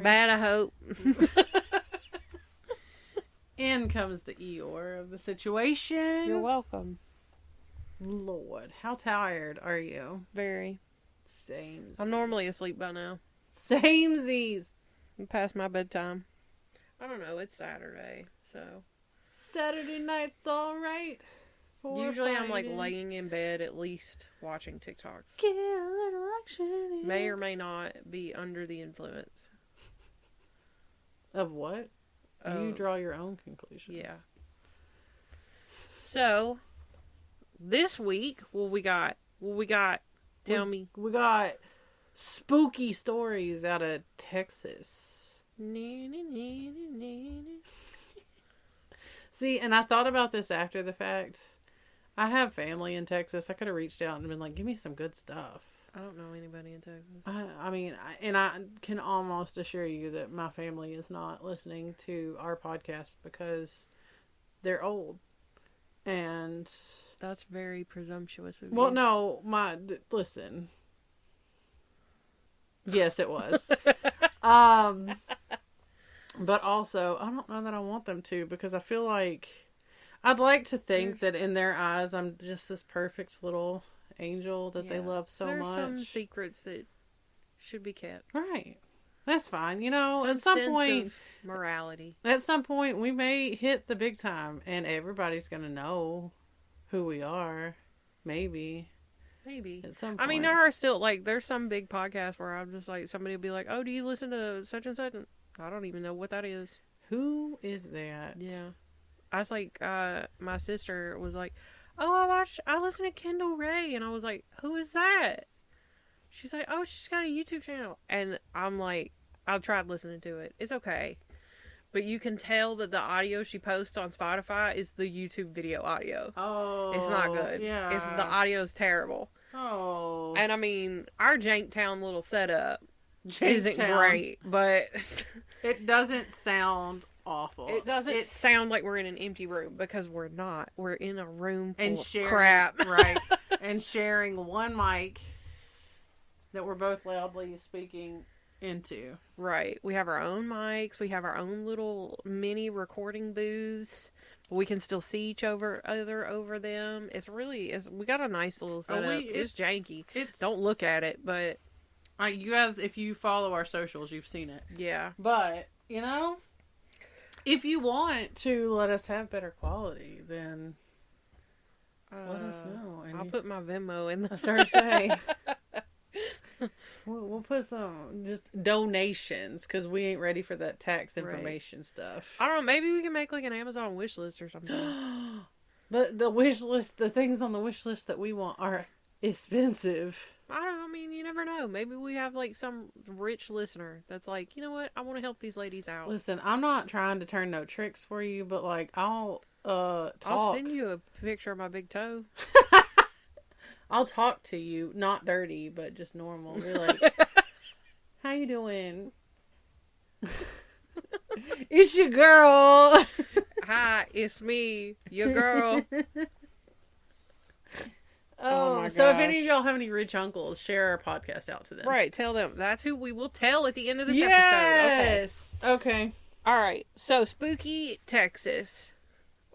Bad, I hope. In comes the Eeyore of the situation. You're welcome. Lord, how tired are you? Very. Same. I'm normally asleep by now. Samesies. I'm past my bedtime. I don't know. It's Saturday, so. Saturday night's alright. Usually I'm like laying in bed at least watching TikToks. Get a little action. May or may not be under the influence. Of what? You draw your own conclusions. Yeah. So, this week, what we got? Tell me. We got spooky stories out of Texas. See, and I thought about this after the fact. I have family in Texas. I could have reached out and been like, give me some good stuff. I don't know anybody in Texas. I mean, I can almost assure you that my family is not listening to our podcast because they're old. And that's very presumptuous of you. Well, no, listen. Yes, it was. But also, I don't know that I want them to because I feel like I'd like to think that in their eyes I'm just this perfect little angel that they love so much. There's some secrets that should be kept. Right. That's fine. You know, some at some sense point, of morality. At some point, we may hit the big time and everybody's going to know who we are. Maybe. At some point. I mean, there are still, like, there's some big podcasts where I'm just like, somebody will be like, oh, do you listen to such and such? And I don't even know what that is. Who is that? Yeah. I was like, my sister was like, oh, I listen to Kendall Ray. And I was like, who is that? She's like, oh, she's got a YouTube channel. And I'm like, I've tried listening to it. It's okay. But you can tell that the audio she posts on Spotify is the YouTube video audio. Oh. It's not good. Yeah. The audio is terrible. Oh. And I mean, our Janktown little setup isn't great, but it doesn't sound awful. It doesn't sound like we're in an empty room because we're not. We're in a room full of sharing, crap. Right. And sharing one mic that we're both loudly speaking into. Right. We have our own mics. We have our own little mini recording booths. We can still see each other over them. We got a nice little setup. It's janky. Don't look at it, but you guys, if you follow our socials, you've seen it. Yeah. But, you know, if you want to let us have better quality, then let us know. And I'll put my Venmo in the Thursday. We'll put some just donations because we ain't ready for that tax information stuff. I don't know. Maybe we can make like an Amazon wish list or something. But the wish list, the things on the wish list that we want are expensive. I mean, you never know. Maybe we have like some rich listener that's like, you know what? I want to help these ladies out. Listen, I'm not trying to turn no tricks for you, but like I'll send you a picture of my big toe. I'll talk to you, not dirty, but just normal. Be like, how you doing? It's your girl. Hi, it's me, your girl. Oh my gosh. So if any of y'all have any rich uncles, share our podcast out to them. Right, tell them. That's who we will tell at the end of this episode. Yes. Okay. All right. So spooky Texas.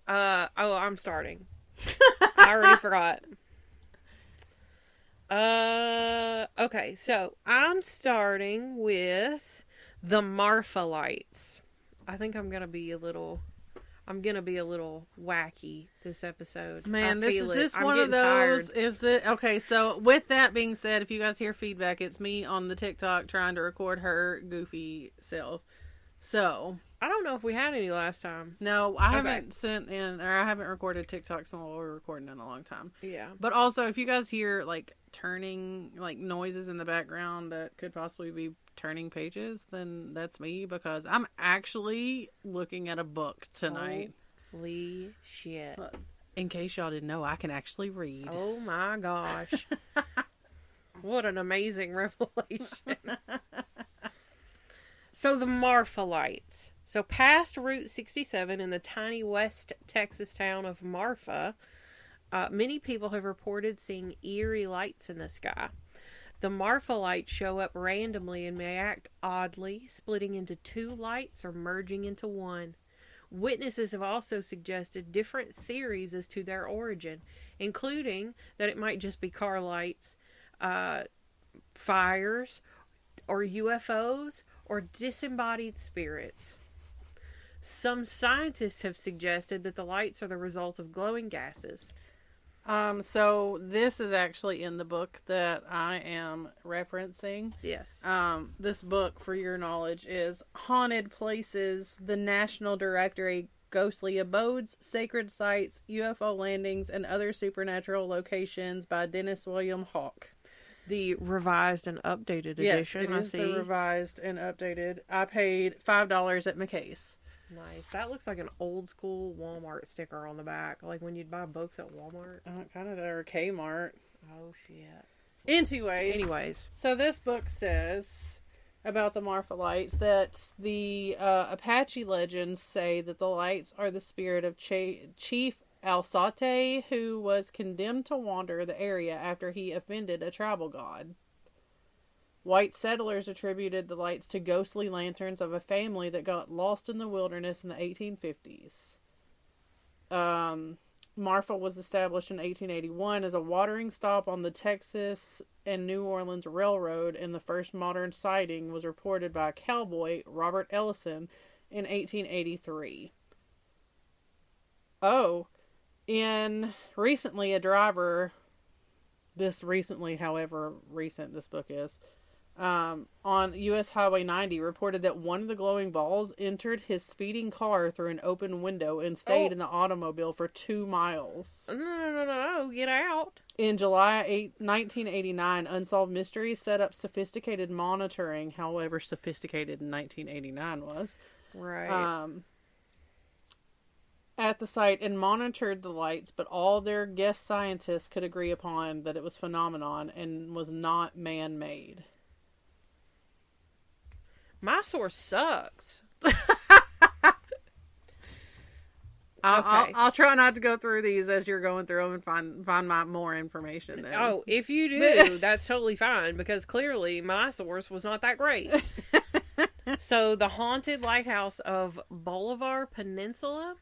I'm starting. I already forgot. Okay, so I'm starting with the Marfa lights. I think I'm gonna be a little wacky this episode. Man, is this one of those? Tired. Is it okay? So with that being said, if you guys hear feedback, it's me on the TikTok trying to record her goofy self. So I don't know if we had any last time. No, I haven't sent in, or I haven't recorded TikToks while we were recording in a long time. Yeah. But also, if you guys hear like turning, like noises in the background that could possibly be turning pages, then that's me because I'm actually looking at a book tonight. Holy shit. In case y'all didn't know, I can actually read. Oh my gosh. What an amazing revelation. So the Marfa lights. So past Route 67 in the tiny West Texas town of Marfa, many people have reported seeing eerie lights in the sky. The Marfa lights show up randomly and may act oddly, splitting into two lights or merging into one. Witnesses have also suggested different theories as to their origin, including that it might just be car lights, fires, or UFOs, or disembodied spirits. Some scientists have suggested that the lights are the result of glowing gases. So this is actually in the book that I am referencing. Yes. This book, for your knowledge, is Haunted Places, the National Directory, Ghostly Abodes, Sacred Sites, UFO Landings, and Other Supernatural Locations by Dennis William Hawke. The revised and updated edition. Yes, it is the revised and updated. I paid $5 at McKay's. Nice. That looks like an old school Walmart sticker on the back. Like when you'd buy books at Walmart. Kind of, or Kmart. Oh, shit. Anyways. So this book says about the Marfa lights that the Apache legends say that the lights are the spirit of Chief Alsate, who was condemned to wander the area after he offended a tribal god. White settlers attributed the lights to ghostly lanterns of a family that got lost in the wilderness in the 1850s. Marfa was established in 1881 as a watering stop on the Texas and New Orleans Railroad, and the first modern sighting was reported by a cowboy, Robert Ellison, in 1883. Recently a driver, however recent this book is, on U.S. Highway 90 reported that one of the glowing balls entered his speeding car through an open window and stayed in the automobile for 2 miles. No, get out. In July 1989, Unsolved Mysteries set up sophisticated monitoring, however sophisticated in 1989 was. Right. At the site and monitored the lights, but all their guest scientists could agree upon that it was phenomenon and was not man-made. My source sucks. I'll try not to go through these as you're going through them and find my more information then. Oh, if you do, that's totally fine, because clearly my source was not that great. So, the haunted lighthouse of Bolivar Peninsula.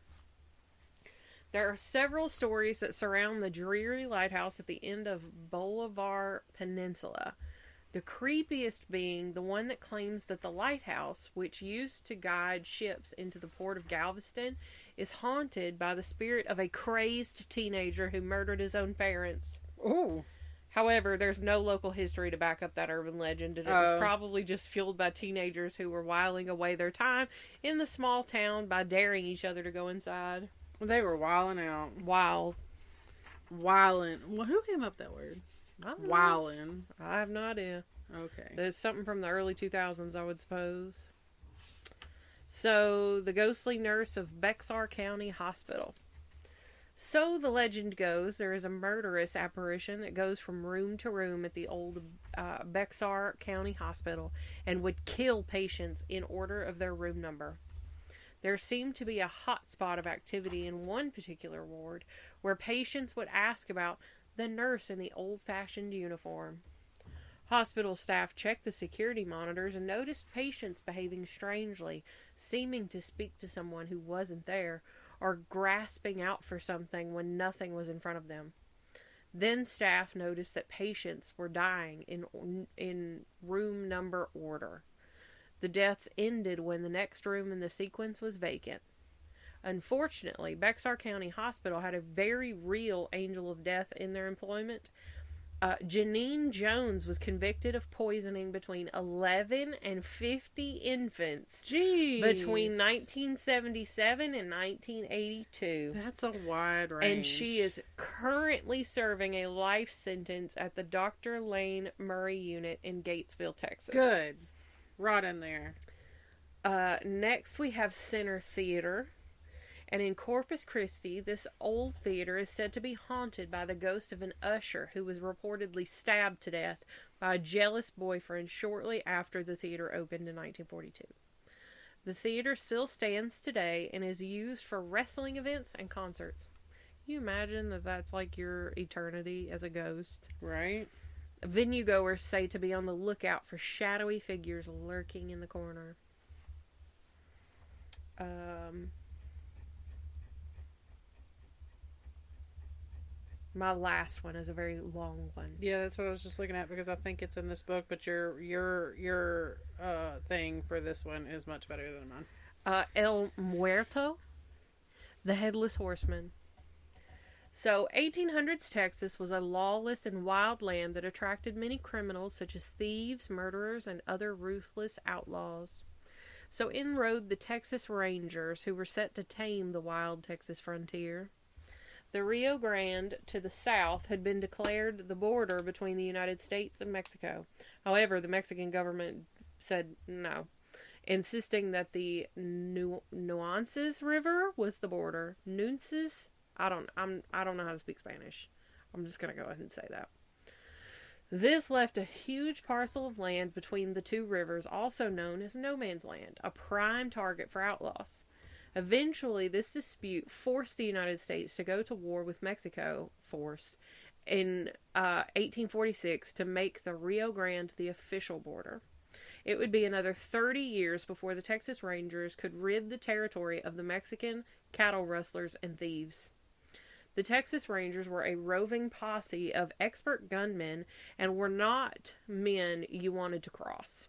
There are several stories that surround the dreary lighthouse at the end of Bolivar Peninsula. The creepiest being the one that claims that the lighthouse, which used to guide ships into the port of Galveston, is haunted by the spirit of a crazed teenager who murdered his own parents. Ooh. However, there's no local history to back up that urban legend, and it was probably just fueled by teenagers who were whiling away their time in the small town by daring each other to go inside. They were wilding out. Wild. Wilding. Well, who came up with that word? Wilding. I have no idea. Okay. There's something from the early 2000s, I would suppose. So, the ghostly nurse of Bexar County Hospital. So the legend goes, there is a murderous apparition that goes from room to room at the old Bexar County Hospital and would kill patients in order of their room number. There seemed to be a hot spot of activity in one particular ward where patients would ask about the nurse in the old-fashioned uniform. Hospital staff checked the security monitors and noticed patients behaving strangely, seeming to speak to someone who wasn't there, or grasping out for something when nothing was in front of them. Then staff noticed that patients were dying in room number order. The deaths ended when the next room in the sequence was vacant. Unfortunately, Bexar County Hospital had a very real angel of death in their employment. Janine Jones was convicted of poisoning between 11 and 50 infants between 1977 and 1982. That's a wide range. And she is currently serving a life sentence at the Dr. Lane Murray Unit in Gatesville, Texas. Good. Right in there. Next we have Center Theater. And in Corpus Christi, this old theater is said to be haunted by the ghost of an usher who was reportedly stabbed to death by a jealous boyfriend shortly after the theater opened in 1942. The theater still stands today and is used for wrestling events and concerts. Can you imagine that that's like your eternity as a ghost? Right. Venue goers say to be on the lookout for shadowy figures lurking in the corner. My last one is a very long one. Yeah, that's what I was just looking at because I think it's in this book, but your thing for this one is much better than mine. El Muerto, the Headless Horseman. So, 1800s Texas was a lawless and wild land that attracted many criminals such as thieves, murderers, and other ruthless outlaws. So in rode the Texas Rangers, who were set to tame the wild Texas frontier. The Rio Grande to the south had been declared the border between the United States and Mexico. However, the Mexican government said no, insisting that the Nuances River was the border. Nuances? I don't know how to speak Spanish. I'm just going to go ahead and say that. This left a huge parcel of land between the two rivers, also known as No Man's Land, a prime target for outlaws. Eventually, this dispute forced the United States to go to war with Mexico, in 1846 to make the Rio Grande the official border. It would be another 30 years before the Texas Rangers could rid the territory of the Mexican cattle rustlers and thieves. The Texas Rangers were a roving posse of expert gunmen and were not men you wanted to cross.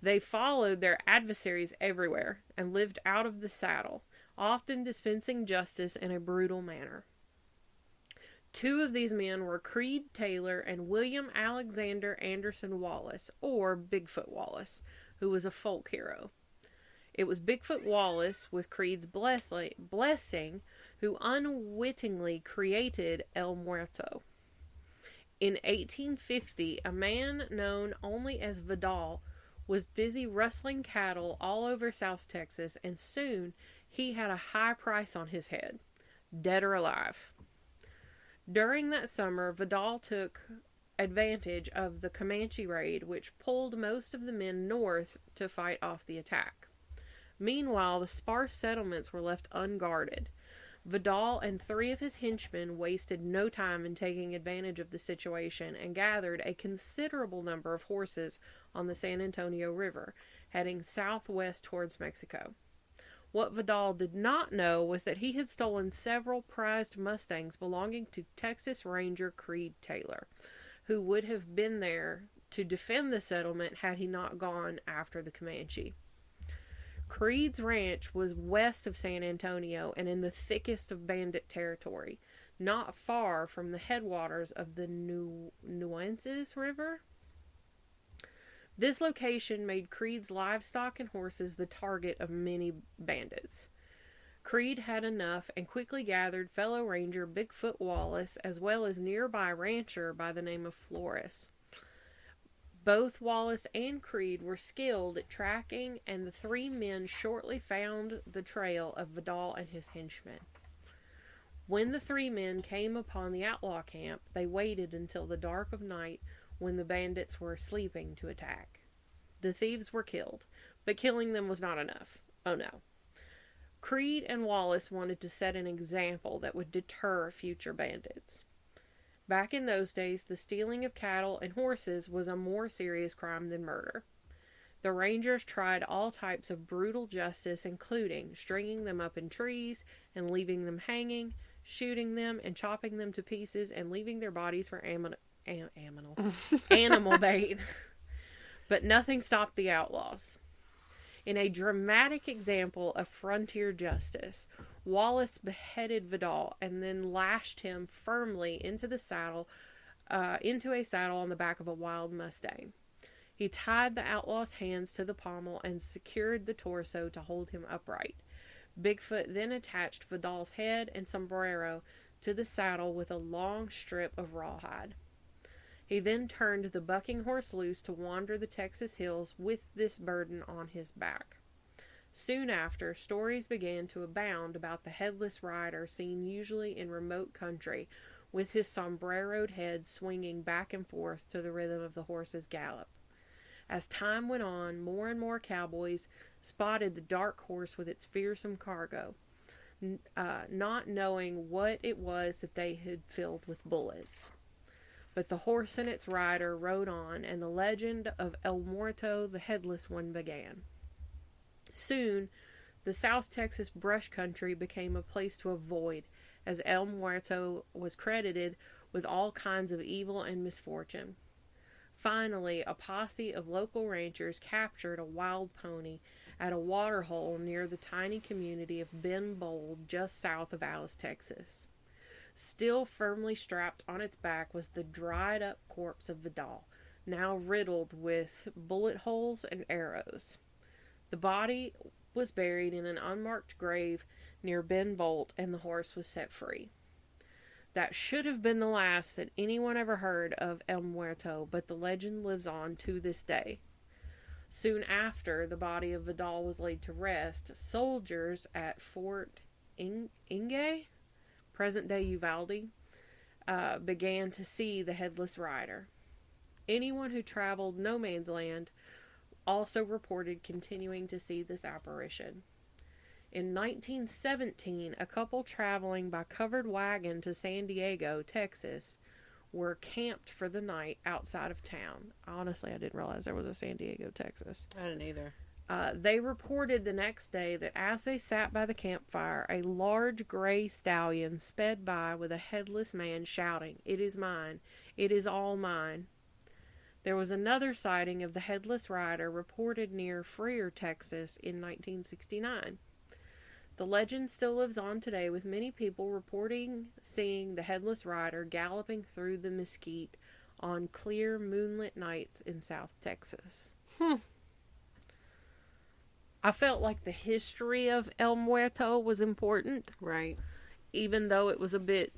They followed their adversaries everywhere and lived out of the saddle, often dispensing justice in a brutal manner. Two of these men were Creed Taylor and William Alexander Anderson Wallace, or Bigfoot Wallace, who was a folk hero. It was Bigfoot Wallace, with Creed's blessing, who unwittingly created El Muerto. In 1850, a man known only as Vidal was busy rustling cattle all over South Texas, and soon he had a high price on his head, dead or alive. During that summer, Vidal took advantage of the Comanche raid, which pulled most of the men north to fight off the attack. Meanwhile, the sparse settlements were left unguarded. Vidal and 3 of his henchmen wasted no time in taking advantage of the situation and gathered a considerable number of horses on the San Antonio River, heading southwest towards Mexico. What Vidal did not know was that he had stolen several prized Mustangs belonging to Texas Ranger Creed Taylor, who would have been there to defend the settlement had he not gone after the Comanche. Creed's ranch was west of San Antonio and in the thickest of bandit territory, not far from the headwaters of the Nuances River. This location made Creed's livestock and horses the target of many bandits. Creed had enough and quickly gathered fellow ranger Bigfoot Wallace as well as nearby rancher by the name of Flores. Both Wallace and Creed were skilled at tracking, and the 3 men shortly found the trail of Vidal and his henchmen. When the 3 men came upon the outlaw camp, they waited until the dark of night when the bandits were sleeping to attack. The thieves were killed, but killing them was not enough. Oh no. Creed and Wallace wanted to set an example that would deter future bandits. Back in those days, the stealing of cattle and horses was a more serious crime than murder. The Rangers tried all types of brutal justice, including stringing them up in trees and leaving them hanging, shooting them and chopping them to pieces, and leaving their bodies for animal bait. But nothing stopped the outlaws. In a dramatic example of frontier justice, Wallace beheaded Vidal and then lashed him firmly into a saddle on the back of a wild Mustang. He tied the outlaw's hands to the pommel and secured the torso to hold him upright. Bigfoot then attached Vidal's head and sombrero to the saddle with a long strip of rawhide. He then turned the bucking horse loose to wander the Texas hills with this burden on his back. Soon after, stories began to abound about the headless rider seen usually in remote country, with his sombreroed head swinging back and forth to the rhythm of the horse's gallop. As time went on, more and more cowboys spotted the dark horse with its fearsome cargo, not knowing what it was that they had filled with bullets. But the horse and its rider rode on, and the legend of El Muerto, the Headless One, began. Soon, the South Texas brush country became a place to avoid, as El Muerto was credited with all kinds of evil and misfortune. Finally, a posse of local ranchers captured a wild pony at a waterhole near the tiny community of Ben Bold, just south of Alice, Texas. Still firmly strapped on its back was the dried-up corpse of Vidal, now riddled with bullet holes and arrows. The body was buried in an unmarked grave near Ben Bolt, and the horse was set free. That should have been the last that anyone ever heard of El Muerto, but the legend lives on to this day. Soon after the body of Vidal was laid to rest, soldiers at Fort Inge, present-day Uvalde, began to see the headless rider. Anyone who traveled no man's land also reported continuing to see this apparition. In 1917, a couple traveling by covered wagon to San Diego, Texas, were camped for the night outside of town. Honestly, I didn't realize there was a San Diego, Texas. I didn't either. They reported the next day that as they sat by the campfire, a large gray stallion sped by with a headless man shouting, "It is mine. It is all mine." There was another sighting of the headless rider reported near Freer, Texas in 1969. The legend still lives on today, with many people reporting seeing the headless rider galloping through the mesquite on clear moonlit nights in South Texas. I felt like the history of El Muerto was important. Right. Even though it was a bit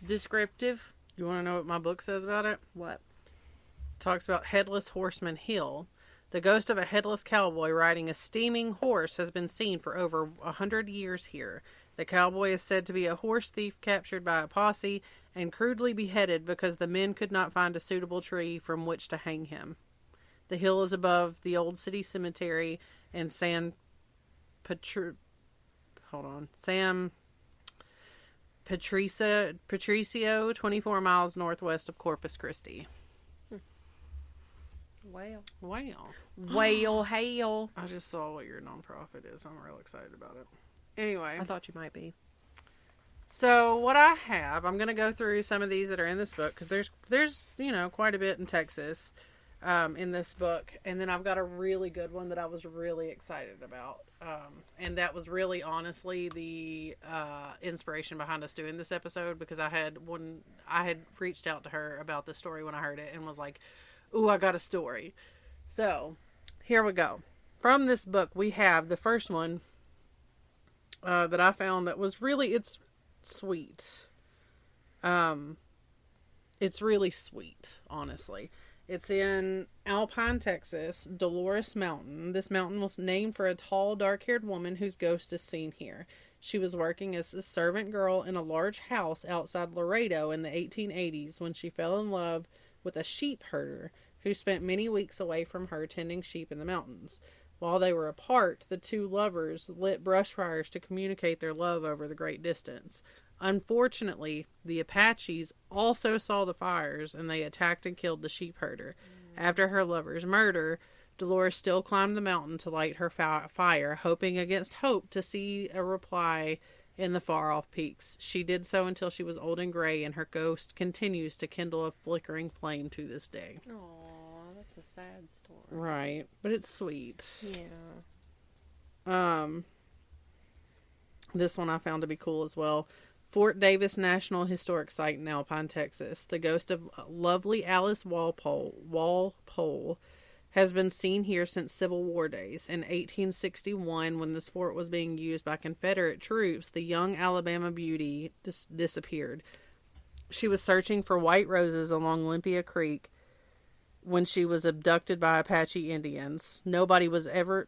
descriptive. You want to know what my book says about it? What? It talks about Headless Horseman Hill. The ghost of a headless cowboy riding a steaming horse has been seen for over 100 years here. The cowboy is said to be a horse thief captured by a posse and crudely beheaded because the men could not find a suitable tree from which to hang him. The hill is above the old city cemetery and San Patricio, 24 miles northwest of Corpus Christi. Well, hail. I just saw what your nonprofit is. I'm real excited about it. Anyway. I thought you might be. So, what I have, I'm going to go through some of these that are in this book, because there's quite a bit in Texas in this book. And then I've got a really good one that I was really excited about. And that was really, honestly, the inspiration behind us doing this episode, because I had reached out to her about this story when I heard it and was like, ooh, I got a story. So, here we go. From this book, we have the first one that I found that was really, it's sweet. It's really sweet, honestly. It's in Alpine, Texas, Dolores Mountain. This mountain was named for a tall, dark-haired woman whose ghost is seen here. She was working as a servant girl in a large house outside Laredo in the 1880s when she fell in love with a sheep herder who spent many weeks away from her tending sheep in the mountains. While they were apart, the two lovers lit brush fires to communicate their love over the great distance. Unfortunately, the Apaches also saw the fires, and they attacked and killed the sheep herder. After her lover's murder, Dolores still climbed the mountain to light her fire, hoping against hope to see a reply in the far-off peaks. She did so until she was old and gray, and her ghost continues to kindle a flickering flame to this day. Aww, that's a sad story. Right, but it's sweet. Yeah. This one I found to be cool as well. Fort Davis National Historic Site in Alpine, Texas. The ghost of lovely Alice Walpole has been seen here since Civil War days. In 1861, when this fort was being used by Confederate troops, the young Alabama beauty disappeared. She was searching for white roses along Olympia Creek when she was abducted by Apache Indians. Nobody was ever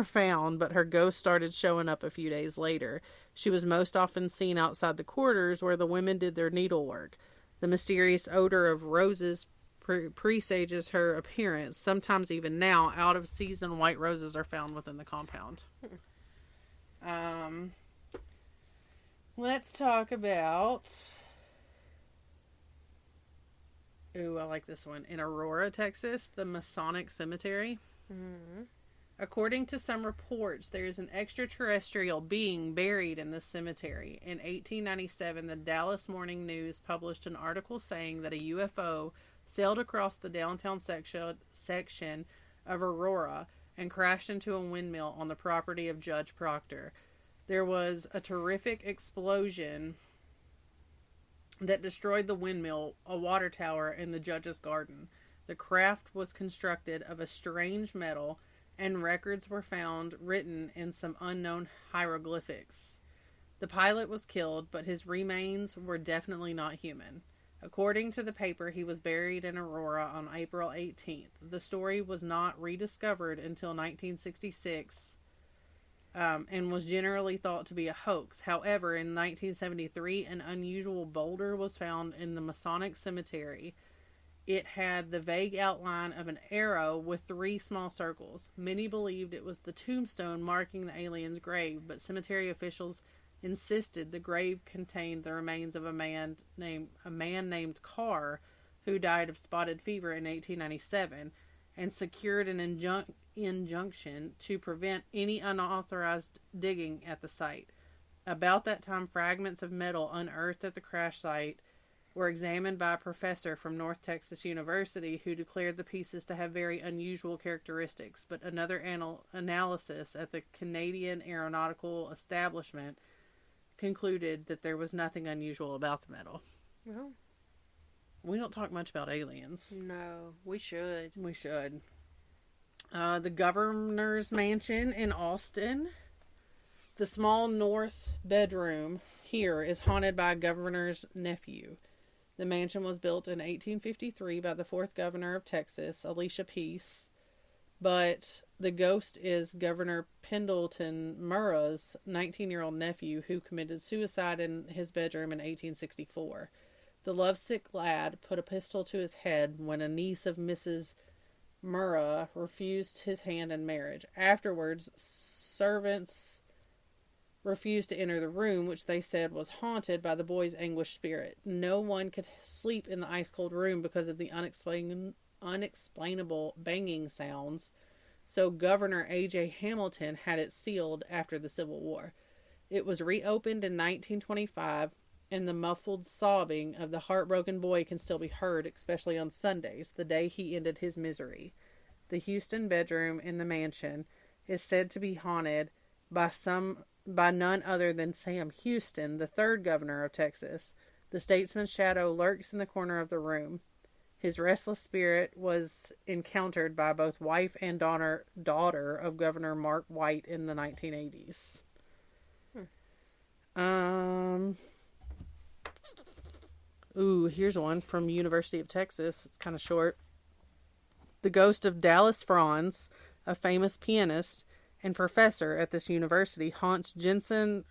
found, but her ghost started showing up a few days later. She was most often seen outside the quarters where the women did their needlework. The mysterious odor of roses presages her appearance. Sometimes even now, out-of-season white roses are found within the compound. Let's talk about Ooh, I like this one. In Aurora, Texas, the Masonic Cemetery. Mm-hmm. According to some reports, there is an extraterrestrial being buried in this cemetery. In 1897, the Dallas Morning News published an article saying that a UFO sailed across the downtown section of Aurora and crashed into a windmill on the property of Judge Proctor. There was a terrific explosion that destroyed the windmill, a water tower, and the judge's garden. The craft was constructed of a strange metal, and records were found written in some unknown hieroglyphics. The pilot was killed, but his remains were definitely not human. According to the paper, he was buried in Aurora on April 18th. The story was not rediscovered until 1966 and was generally thought to be a hoax. However, in 1973, an unusual boulder was found in the Masonic Cemetery. It had the vague outline of an arrow with 3 small circles. Many believed it was the tombstone marking the alien's grave, but cemetery officials insisted the grave contained the remains of a man named Carr, who died of spotted fever in 1897, and secured an injunction to prevent any unauthorized digging at the site. About that time, fragments of metal unearthed at the crash site were examined by a professor from North Texas University who declared the pieces to have very unusual characteristics, but another analysis at the Canadian Aeronautical Establishment concluded that there was nothing unusual about the metal. Well, we don't talk much about aliens. No, we should. We should. The governor's mansion in Austin. The small north bedroom here is haunted by a governor's nephew. The mansion was built in 1853 by the 4th governor of Texas, Alicia Peace, but the ghost is Governor Pendleton Murrah's 19-year-old nephew who committed suicide in his bedroom in 1864. The lovesick lad put a pistol to his head when a niece of Mrs. Murrah refused his hand in marriage. Afterwards, servants refused to enter the room, which they said was haunted by the boy's anguished spirit. No one could sleep in the ice-cold room because of the unexplainable banging sounds, so Governor A.J. Hamilton had it sealed after the Civil War. It was reopened in 1925, and the muffled sobbing of the heartbroken boy can still be heard, especially on Sundays, the day he ended his misery. The Houston bedroom in the mansion is said to be haunted by none other than Sam Houston, the 3rd governor of Texas. The statesman's shadow lurks in the corner of the room. His restless spirit was encountered by both wife and daughter of Governor Mark White in the 1980s. Here's one from University of Texas. It's kind of short. The ghost of Dallas Franz, a famous pianist and professor at this university, haunts Jessen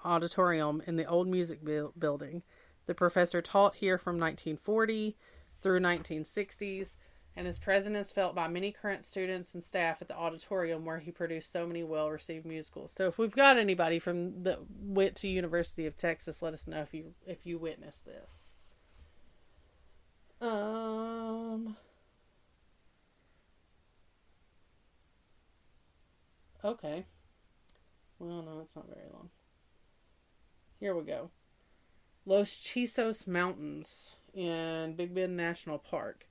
Auditorium in the old music building. The professor taught here from 1940 through 1960s, and his presence is felt by many current students and staff at the auditorium where he produced so many well-received musicals. So if we've got anybody from the went to University of Texas, let us know if you witnessed this. Okay. Well, no, it's not very long. Here we go. Los Chisos Mountains in Big Bend National Park.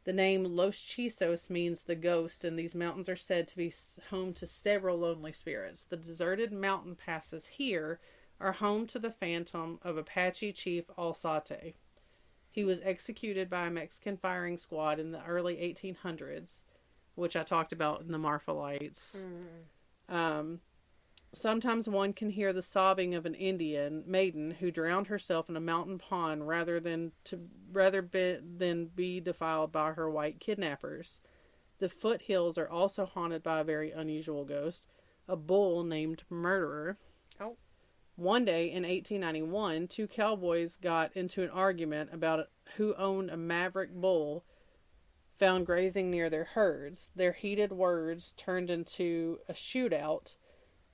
The name Los Chisos means the ghost, and these mountains are said to be home to several lonely spirits. The deserted mountain passes here are home to the phantom of Apache Chief Alzate. He was executed by a Mexican firing squad in the early 1800s, which I talked about in the Marfa Lights. Sometimes one can hear the sobbing of an Indian maiden who drowned herself in a mountain pond rather than be defiled by her white kidnappers. The foothills are also haunted by a very unusual ghost, a bull named Murderer. Oh. One day in 1891, 2 cowboys got into an argument about who owned a maverick bull found grazing near their herds. Their heated words turned into a shootout,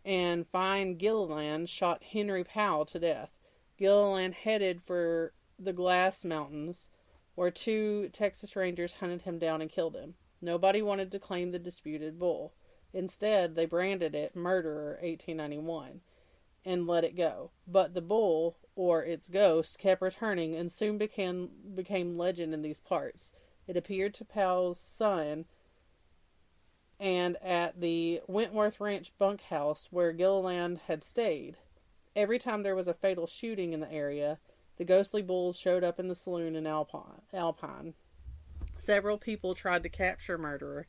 and Fine Gilliland shot Henry Powell to death. Gilliland headed for the Glass Mountains, where 2 Texas Rangers hunted him down and killed him. Nobody wanted to claim the disputed bull. Instead, they branded it Murderer 1891 and let it go. But the bull, or its ghost, kept returning and soon became legend in these parts. It appeared to Powell's son and at the Wentworth Ranch bunkhouse where Gilliland had stayed. Every time there was a fatal shooting in the area, the ghostly bulls showed up in the saloon in Alpine. Several people tried to capture Murderer,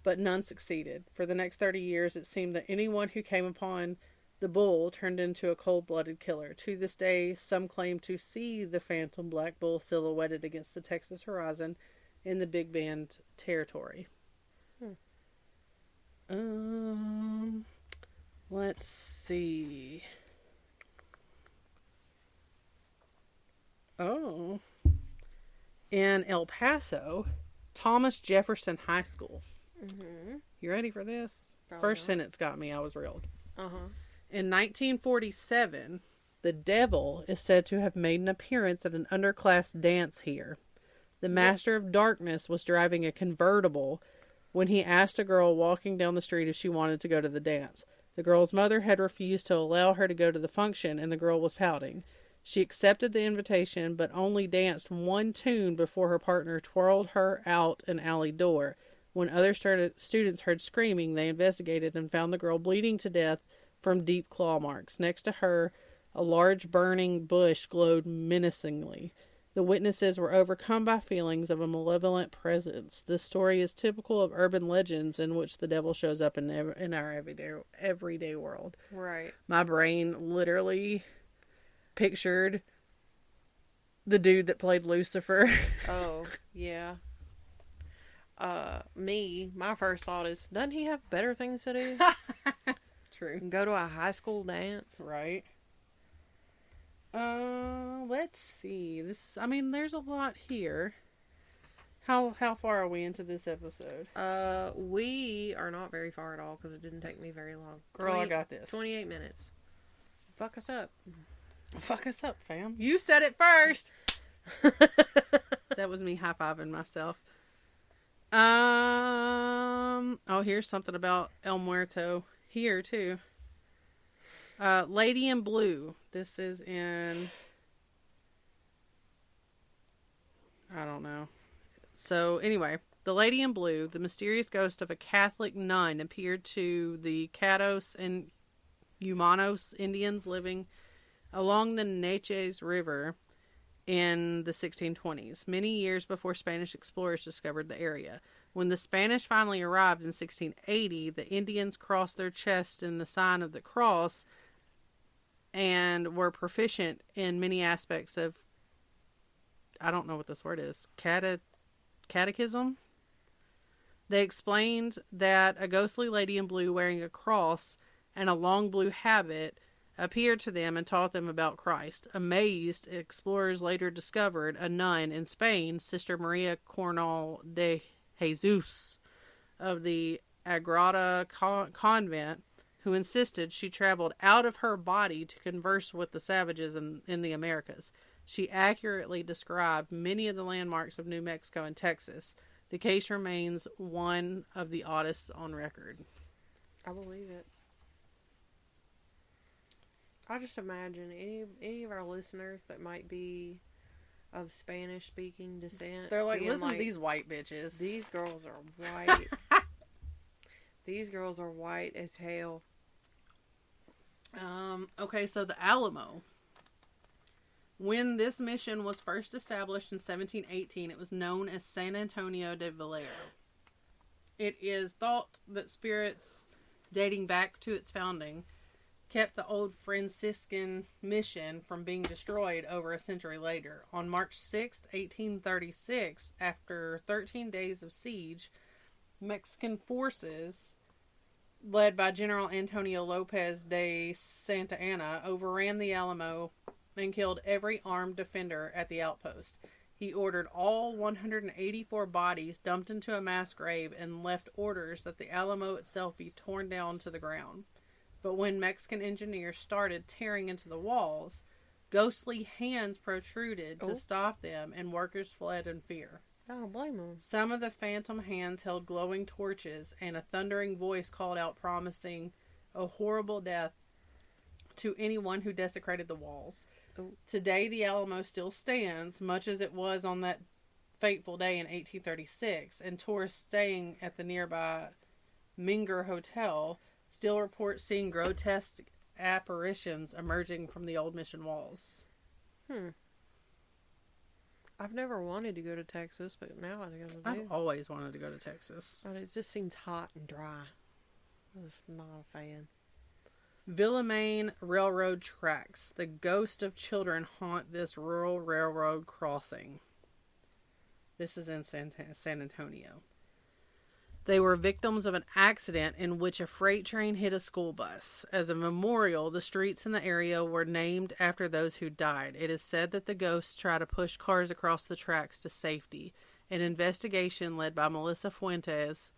but none succeeded. For the next 30 years, it seemed that anyone who came upon the bull turned into a cold-blooded killer. To this day, some claim to see the phantom black bull silhouetted against the Texas horizon in the Big Bend territory. Let's see. Oh. In El Paso, Thomas Jefferson High School. Mm-hmm. You ready for this? Probably First not. sentence got me. I was thrilled. Uh-huh. In 1947, the devil is said to have made an appearance at an underclass dance here. The Master of Darkness was driving a convertible when he asked a girl walking down the street if she wanted to go to the dance. The girl's mother had refused to allow her to go to the function, and the girl was pouting. She accepted the invitation, but only danced one tune before her partner twirled her out an alley door. When other students heard screaming, they investigated and found the girl bleeding to death from deep claw marks. Next to her, a large burning bush glowed menacingly. The witnesses were overcome by feelings of a malevolent presence. This story is typical of urban legends in which the devil shows up in our everyday world. Right. My brain literally pictured the dude that played Lucifer. Oh, yeah. My first thought is, doesn't he have better things to do? True. Go to a high school dance? Right. Let's see. There's a lot here. How far are we into this episode? We are not very far at all because it didn't take me very long. Girl, I got this. 28 minutes. Fuck us up. Fuck us up, fam. You said it first. That was me high-fiving myself. Here's something about El Muerto here too. Lady in Blue. This is in, I don't know. So anyway, the Lady in Blue, the mysterious ghost of a Catholic nun, appeared to the Cados and Humanos Indians living along the Neches River in the 1620s, many years before Spanish explorers discovered the area. When the Spanish finally arrived in 1680, the Indians crossed their chests in the sign of the cross and were proficient in many aspects of, I don't know what this word is, catechism? They explained that a ghostly lady in blue wearing a cross and a long blue habit appeared to them and taught them about Christ. Amazed, explorers later discovered a nun in Spain, Sister Maria Cornal de Jesus of the Agrada convent, who insisted she traveled out of her body to converse with the savages in the Americas. She accurately described many of the landmarks of New Mexico and Texas. The case remains one of the oddest on record. I believe it. I just imagine any of our listeners that might be of Spanish-speaking descent. They're like, listen to these white bitches. These girls are white. These girls are white as hell. Okay, so the Alamo. When this mission was first established in 1718, it was known as San Antonio de Valero. It is thought that spirits dating back to its founding kept the old Franciscan mission from being destroyed over a century later. On March 6, 1836, after 13 days of siege, Mexican forces, led by General Antonio Lopez de Santa Anna, overran the Alamo and killed every armed defender at the outpost. He ordered all 184 bodies dumped into a mass grave and left orders that the Alamo itself be torn down to the ground. But when Mexican engineers started tearing into the walls, Ghostly hands protruded to stop them, and workers fled in fear. I don't blame them. Some of the phantom hands held glowing torches, and a thundering voice called out promising a horrible death to anyone who desecrated the walls. Ooh. Today, the Alamo still stands, much as it was on that fateful day in 1836, and tourists staying at the nearby Minger Hotel still report seeing grotesque apparitions emerging from the old mission walls. I've never wanted to go to Texas, but now I gotta do. I've always wanted to go to Texas. But it just seems hot and dry. I'm just not a fan. Villamain Railroad tracks. The ghost of children haunt this rural railroad crossing. This is in San Antonio. They were victims of an accident in which a freight train hit a school bus. As a memorial, the streets in the area were named after those who died. It is said that the ghosts try to push cars across the tracks to safety. An investigation led by Melissa Fuentes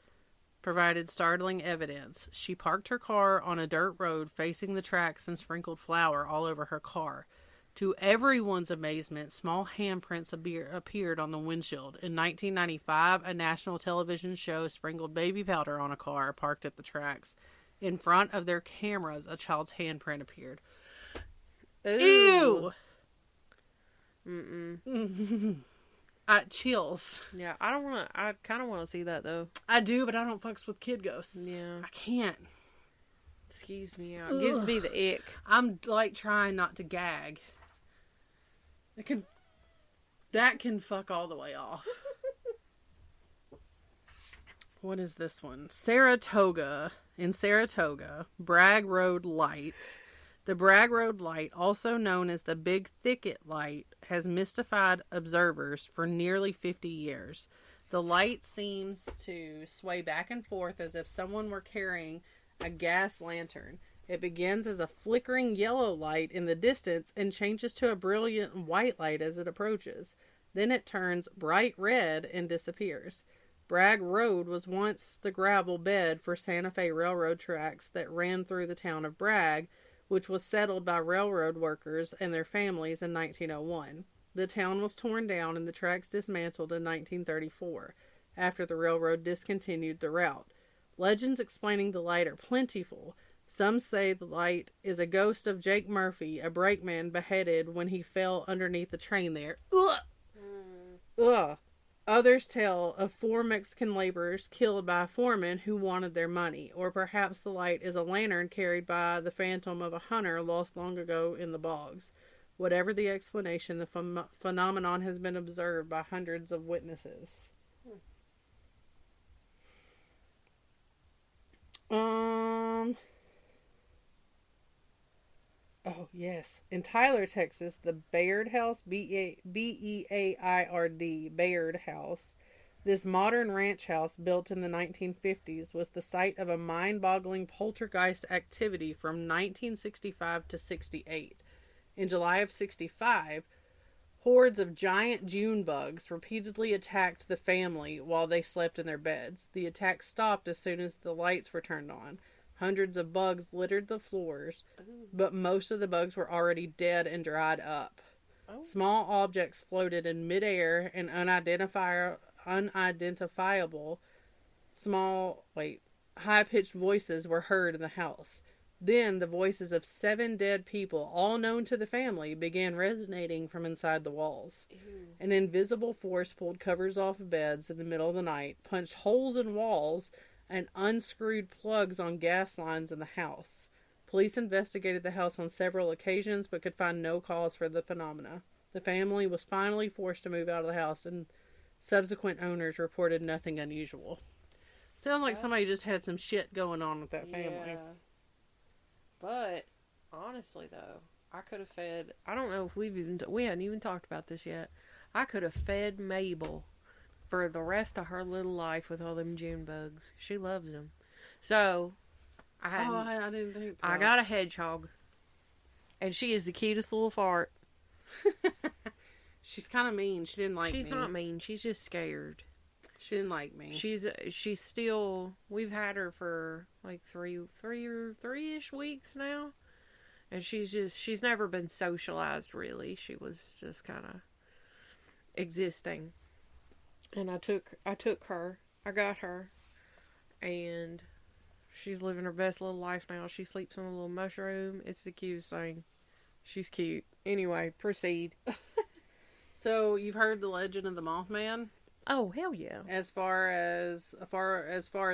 provided startling evidence. She parked her car on a dirt road facing the tracks and sprinkled flour all over her car. To everyone's amazement, small handprints appeared on the windshield. In 1995, a national television show sprinkled baby powder on a car parked at the tracks. In front of their cameras, a child's handprint appeared. Ew! Mm-mm. Chills. Yeah, I don't want to. I kind of want to see that, though. I do, but I don't fucks with kid ghosts. Yeah. I can't. Excuse me. It gives me the ick. I'm, trying not to gag. That can fuck all the way off. What is this one? Saratoga. In Saratoga, Bragg Road Light. The Bragg Road Light, also known as the Big Thicket Light, has mystified observers for nearly 50 years. The light seems to sway back and forth as if someone were carrying a gas lantern. It begins as a flickering yellow light in the distance and changes to a brilliant white light as it approaches. Then it turns bright red and disappears. Bragg Road was once the gravel bed for Santa Fe railroad tracks that ran through the town of Bragg, which was settled by railroad workers and their families in 1901. The town was torn down and the tracks dismantled in 1934, after the railroad discontinued the route. Legends explaining the light are plentiful. Some say the light is a ghost of Jake Murphy, a brakeman beheaded when he fell underneath the train there. Ugh! Ugh! Others tell of 4 Mexican laborers killed by a foreman who wanted their money, or perhaps the light is a lantern carried by the phantom of a hunter lost long ago in the bogs. Whatever the explanation, the phenomenon has been observed by hundreds of witnesses. Oh, yes. In Tyler, Texas, the Bayard House, B-E-A-I-R-D, Bayard House, this modern ranch house built in the 1950s was the site of a mind-boggling poltergeist activity from 1965 to 68. In July of 65, hordes of giant June bugs repeatedly attacked the family while they slept in their beds. The attack stopped as soon as the lights were turned on. Hundreds of bugs littered the floors, but most of the bugs were already dead and dried up. Oh. Small objects floated in midair and unidentifiable high-pitched voices were heard in the house. Then the voices of 7 dead people, all known to the family, began resonating from inside the walls. Ew. An invisible force pulled covers off of beds in the middle of the night, punched holes in walls, and unscrewed plugs on gas lines in the house. Police investigated the house on several occasions but could find no cause for the phenomena. The family was finally forced to move out of the house, and subsequent owners reported nothing unusual. Sounds like somebody just had some shit going on with that family. Yeah. But, honestly though, I could have fed... I don't know if we hadn't even talked about this yet. I could have fed Mabel for the rest of her little life with all them June bugs. She loves them. So, I didn't think that. I got a hedgehog. And she is the cutest little fart. She's kind of mean. She didn't like me. She's not mean. She's just scared. She didn't like me. She's still... We've had her for like three-ish weeks now. And she's never been socialized, really. She was just kind of existing. And I took her. I got her. And she's living her best little life now. She sleeps on a little mushroom. It's the cutest thing. She's cute. Anyway, proceed. So, you've heard the legend of the Mothman? Oh, hell yeah. As far as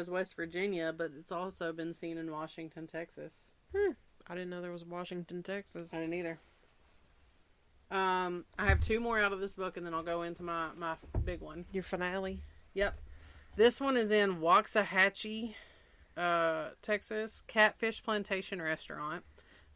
West Virginia, but it's also been seen in Washington, Texas. I didn't know there was Washington, Texas. I didn't either. I have 2 more out of this book, and then I'll go into my big one. Your finale? Yep. This one is in Waxahachie, Texas, Catfish Plantation Restaurant.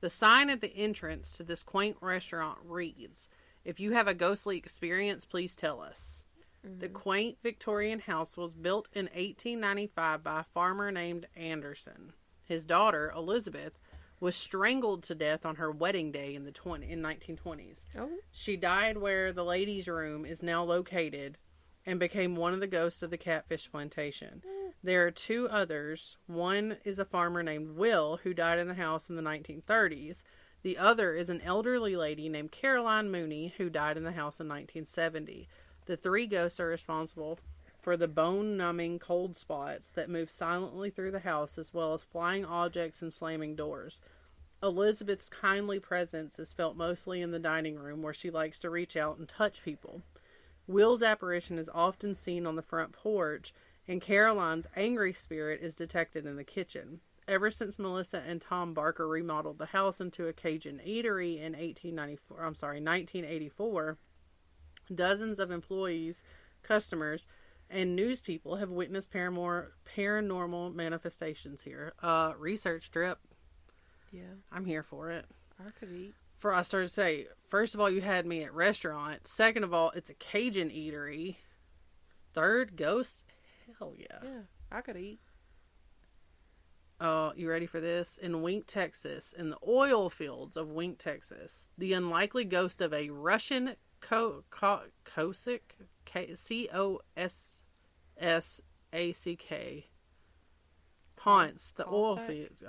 The sign at the entrance to this quaint restaurant reads, "If you have a ghostly experience, please tell us." Mm-hmm. The quaint Victorian house was built in 1895 by a farmer named Anderson. His daughter, Elizabeth, was strangled to death on her wedding day in the 1920s. Oh. She died where the ladies' room is now located and became one of the ghosts of the Catfish Plantation. There are 2 others. One is a farmer named Will, who died in the house in the 1930s. The other is an elderly lady named Caroline Mooney, who died in the house in 1970. The 3 ghosts are responsible for the bone-numbing cold spots that move silently through the house, as well as flying objects and slamming doors. Elizabeth's kindly presence is felt mostly in the dining room, where she likes to reach out and touch people. Will's apparition is often seen on the front porch, and Caroline's angry spirit is detected in the kitchen. Ever since Melissa and Tom Barker remodeled the house into a Cajun eatery in 1984, dozens of employees, customers, and news people have witnessed paranormal manifestations here. Research trip. Yeah. I'm here for it. I could eat. I started to say, first of all, you had me at restaurant. Second of all, it's a Cajun eatery. Third, ghost. Hell yeah. Yeah, I could eat. You ready for this? In Wink, Texas, in the oil fields of Wink, Texas, the unlikely ghost of a Russian Cossack, Cossack, haunts the oil fields.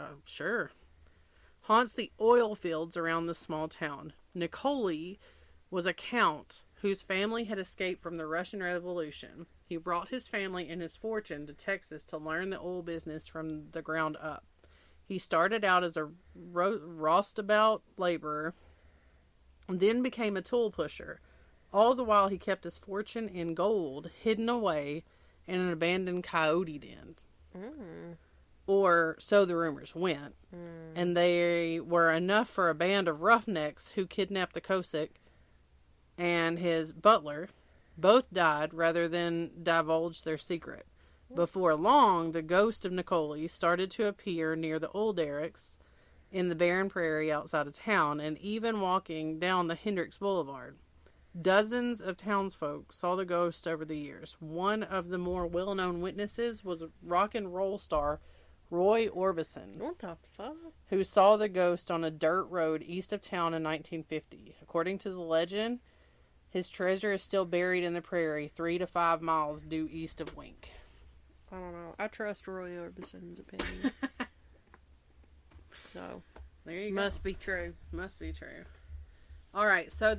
Haunts the oil fields around this small town. Nicole was a count whose family had escaped from the Russian Revolution. He brought his family and his fortune to Texas to learn the oil business from the ground up. He started out as a roustabout laborer, and then became a tool pusher. All the while he kept his fortune in gold hidden away in an abandoned coyote den. Or so the rumors went. And they were enough for a band of roughnecks who kidnapped the Cossack and his butler. Both died rather than divulge their secret. Before long, the ghost of Nicole started to appear near the oil derricks in the barren prairie outside of town, and even walking down the Hendricks Boulevard. Dozens of townsfolk saw the ghost over the years. One of the more well-known witnesses was rock and roll star Roy Orbison. What the fuck? Who saw the ghost on a dirt road east of town in 1950. According to the legend, his treasure is still buried in the prairie 3 to 5 miles due east of Wink. I don't know. I trust Roy Orbison's opinion. So, there you go. Must be true. Must be true. Alright, so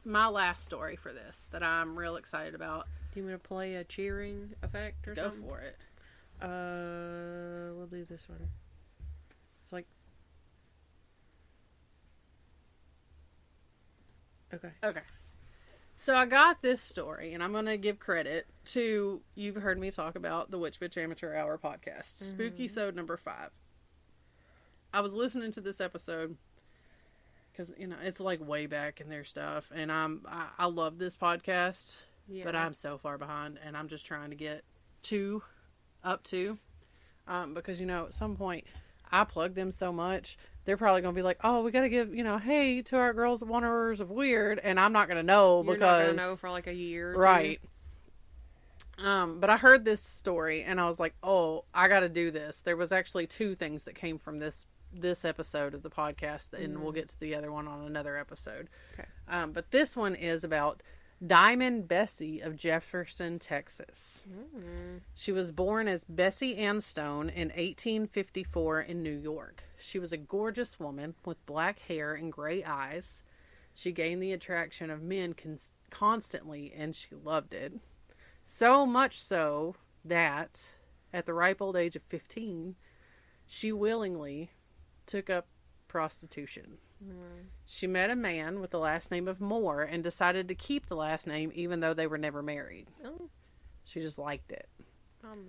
my last story for this that I'm real excited about. Do you want me to play a cheering effect or something? Go for it. We'll do this one. It's like... Okay. So I got this story, and I'm going to give credit to, you've heard me talk about the Witch Bitch Amateur Hour podcast. Spooky Sode number 5. I was listening to this episode because, it's like way back in their stuff, and I love this podcast, but I'm so far behind, and I'm just trying to get up to, because, at some point, I plug them so much, they're probably going to be like, oh, we got to give, hey, to our girls Wanderers of Weird, and I'm not going to know because... You're not going to know for like a year. Right. But I heard this story, and I was like, oh, I got to do this. There was actually 2 things that came from this episode of the podcast, and we'll get to the other one on another episode. Okay. But this one is about Diamond Bessie of Jefferson, Texas. Mm. She was born as Bessie Ann Stone in 1854 in New York. She was a gorgeous woman with black hair and gray eyes. She gained the attraction of men constantly, and she loved it. So much so that, at the ripe old age of 15, she willingly took up prostitution. Mm. She met a man with the last name of Moore and decided to keep the last name even though they were never married. Oh. She just liked it.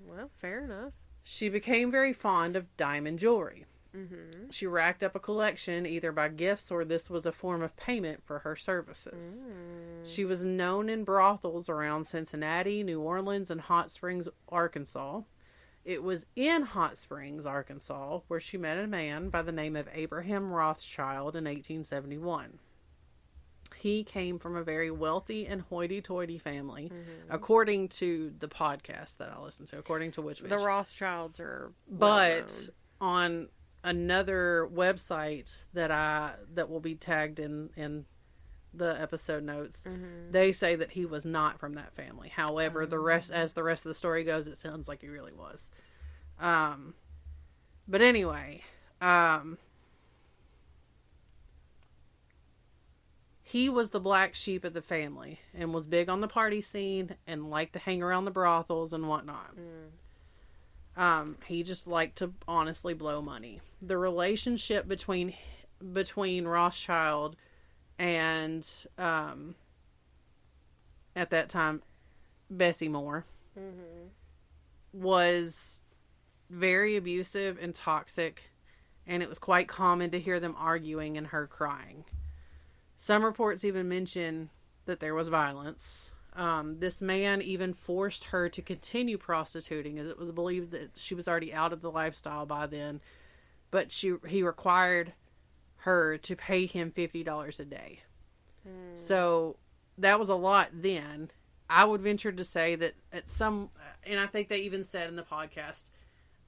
Well, fair enough. She became very fond of diamond jewelry. Mm-hmm. She racked up a collection either by gifts or this was a form of payment for her services. Mm. She was known in brothels around Cincinnati, New Orleans, and Hot Springs, Arkansas. It was in Hot Springs, Arkansas, where she met a man by the name of Abraham Rothschild in 1871. He came from a very wealthy and hoity-toity family, according to the podcast that I listened to, according to which The Rothschilds are But on another website that will be tagged in the episode notes, they say that he was not from that family. However, as the rest of the story goes, it sounds like he really was. But anyway, he was the black sheep of the family and was big on the party scene and liked to hang around the brothels and whatnot. He just liked to honestly blow money. The relationship between Rothschild and at that time Bessie Moore was very abusive and toxic, and it was quite common to hear them arguing and her crying. Some reports even mention that there was violence. This man even forced her to continue prostituting, as it was believed that she was already out of the lifestyle by then, but he required her to pay him $50 a day. So that was a lot then. I would venture to say that and I think they even said in the podcast,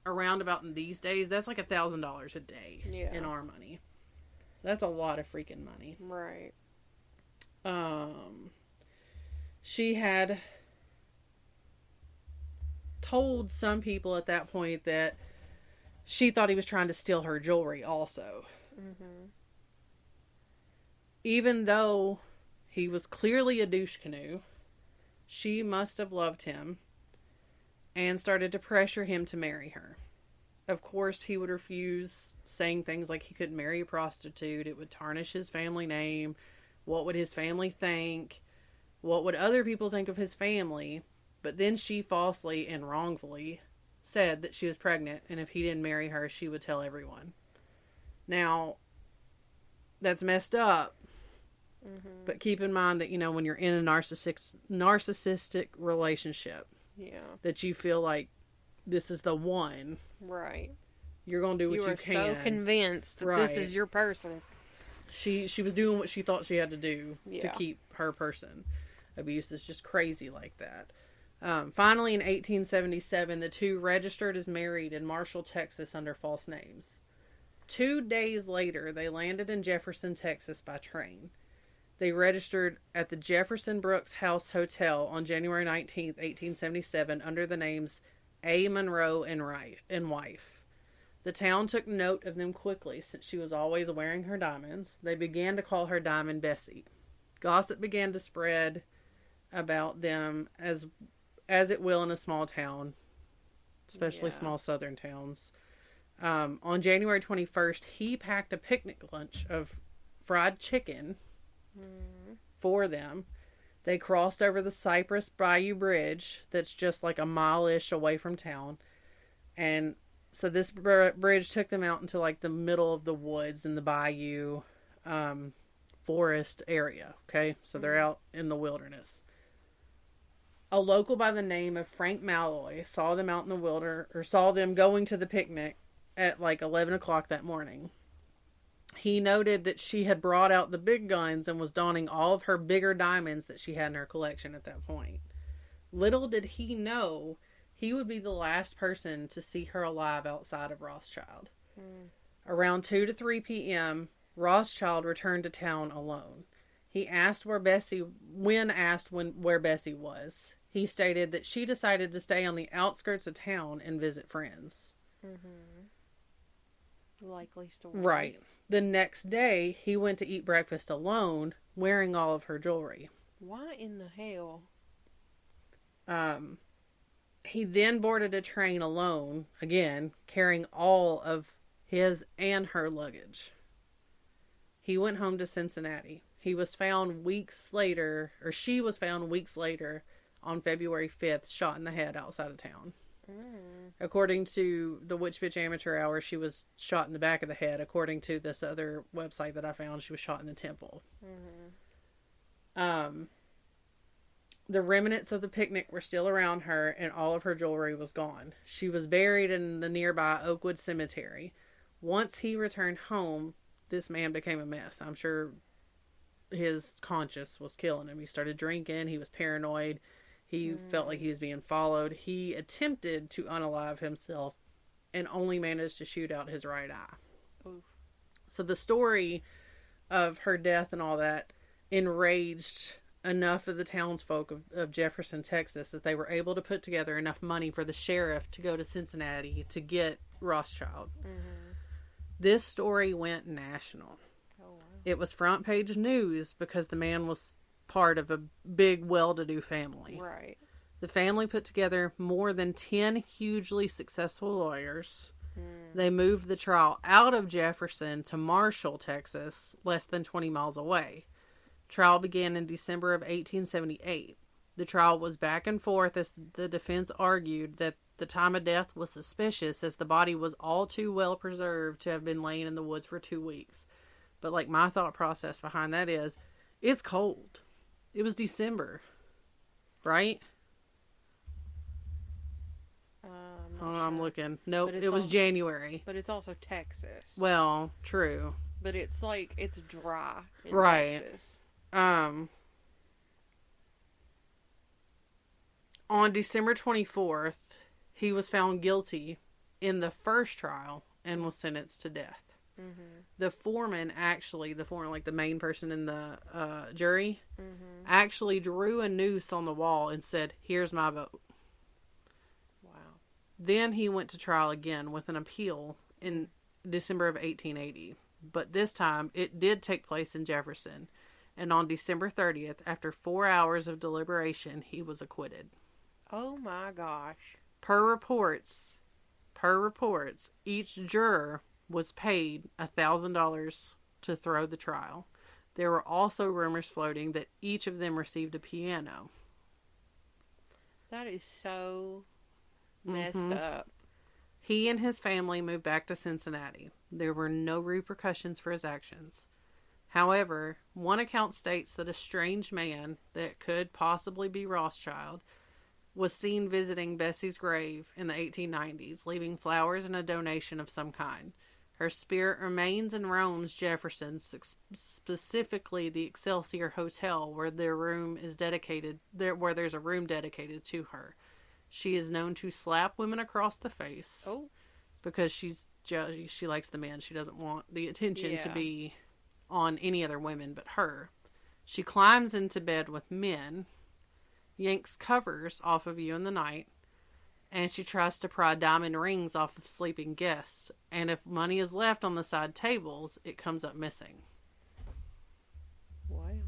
around about in these days, that's like $1,000 a day in our money. That's a lot of freaking money. Right. She had told some people at that point that she thought he was trying to steal her jewelry also. Even though he was clearly a douche canoe, she must have loved him and started to pressure him to marry her. Of course, he would refuse, saying things like he couldn't marry a prostitute. It would tarnish his family name. What would his family think? What would other people think of his family? But then she falsely and wrongfully said that she was pregnant, and if he didn't marry her, she would tell everyone. Now, that's messed up. But keep in mind that, when you're in a narcissistic relationship, that you feel like this is the one. Right. You're going to do what you can. You are so convinced that this is your person. She was doing what she thought she had to do to keep her person. Abuse is just crazy like that. Finally, in 1877, the two registered as married in Marshall, Texas under false names. 2 days later, they landed in Jefferson, Texas by train. They registered at the Jefferson Brooks House Hotel on January 19th, 1877 under the names A. Monroe and wife. The town took note of them quickly since she was always wearing her diamonds. They began to call her Diamond Bessie. Gossip began to spread about them as it will in a small town, especially small southern towns. On January 21st, he packed a picnic lunch of fried chicken for them. They crossed over the Cypress Bayou Bridge that's just like a mile-ish away from town. And so this bridge took them out into like the middle of the woods in the bayou forest area. Okay, so they're out in the wilderness. A local by the name of Frank Malloy saw them out in the wilderness, or saw them going to the picnic at like 11 o'clock that morning. He noted that she had brought out the big guns and was donning all of her bigger diamonds that she had in her collection at that point. Little did he know he would be the last person to see her alive outside of Rothschild. Around 2 to 3 p.m., Rothschild returned to town alone. When asked where Bessie was, he stated that she decided to stay on the outskirts of town and visit friends. Mm-hmm. Likely story. Right. The next day, he went to eat breakfast alone, wearing all of her jewelry. Why in the hell? He then boarded a train alone, again, carrying all of his and her luggage. He went home to Cincinnati. She was found weeks later on February 5th, shot in the head outside of town. According to the Witch Bitch Amateur Hour, she was shot in the back of the head. According to this other website that I found, she was shot in the temple. The remnants of the picnic were still around her, and all of her jewelry was gone. She was buried in the nearby Oakwood Cemetery. Once he returned home, this man became a mess. I'm sure his conscience was killing him. He started drinking. He was paranoid. He felt like he was being followed. He attempted to unalive himself and only managed to shoot out his right eye. Oof. So the story of her death and all that enraged enough of the townsfolk of Jefferson, Texas, that they were able to put together enough money for the sheriff to go to Cincinnati to get Rothschild. This story went national. Oh, wow. It was front page news because the man was part of a big, well-to-do family. Right. The family put together more than 10 hugely successful lawyers. They moved the trial out of Jefferson to Marshall, Texas, less than 20 miles away. Trial began in December of 1878. The trial was back and forth as the defense argued that the time of death was suspicious as the body was all too well preserved to have been laying in the woods for 2 weeks. But like my thought process behind that is, it's cold. It was December, right? I'm looking. Nope, it was January. But it's also Texas. Well, true. But it's like, it's dry in Texas. On December 24th, he was found guilty in the first trial and was sentenced to death. The foreman, like the main person in the jury, actually drew a noose on the wall and said, "Here's my vote." Wow. Then he went to trial again with an appeal in December of 1880. But this time, it did take place in Jefferson. And on December 30th, after 4 hours of deliberation, he was acquitted. Oh my gosh. Per reports, each juror was paid $1,000 to throw the trial. There were also rumors floating that each of them received a piano. That is so messed up. He and his family moved back to Cincinnati. There were no repercussions for his actions. However, one account states that a strange man that could possibly be Rothschild was seen visiting Bessie's grave in the 1890s, leaving flowers and a donation of some kind. Her spirit remains and roams Jefferson, specifically the Excelsior Hotel, where there's a room dedicated to her. She is known to slap women across the face. Oh. Because she likes the man. She doesn't want the attention to be on any other women but her. She climbs into bed with men, yanks covers off of you in the night, and she tries to pry diamond rings off of sleeping guests. And if money is left on the side tables, it comes up missing. Wow.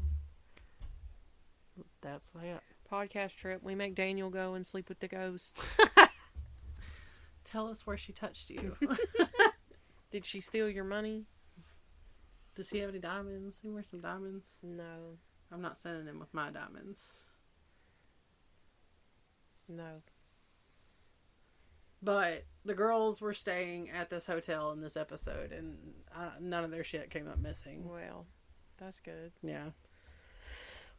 That's that. Podcast trip. We make Daniel go and sleep with the ghost. Tell us where she touched you. Did she steal your money? Does he have any diamonds? He wears some diamonds? No. I'm not sending him with my diamonds. No. But the girls were staying at this hotel in this episode, and none of their shit came up missing. Well, that's good. Yeah.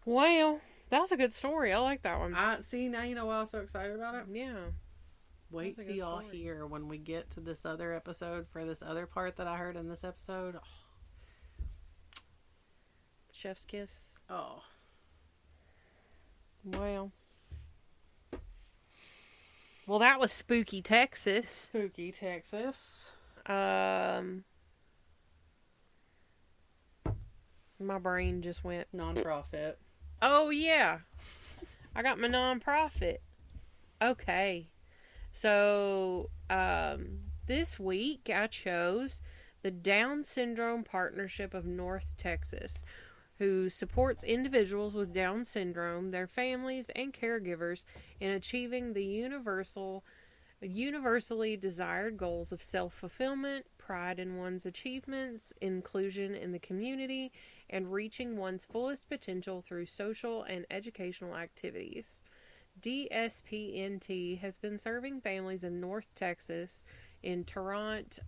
Well, that was a good story. I like that one. See, now you know why I was so excited about it? Yeah. Wait till y'all hear when we get to this other episode for this other part that I heard in this episode. Oh. Chef's kiss. Oh. Well, that was Spooky Texas. Spooky Texas. My brain just went. Nonprofit. Oh, yeah. I got my nonprofit. Okay. So, this week I chose the Down Syndrome Partnership of North Texas, who supports individuals with Down syndrome, their families, and caregivers in achieving the universally desired goals of self-fulfillment, pride in one's achievements, inclusion in the community, and reaching one's fullest potential through social and educational activities. DSPNT has been serving families in North Texas in Tarrant,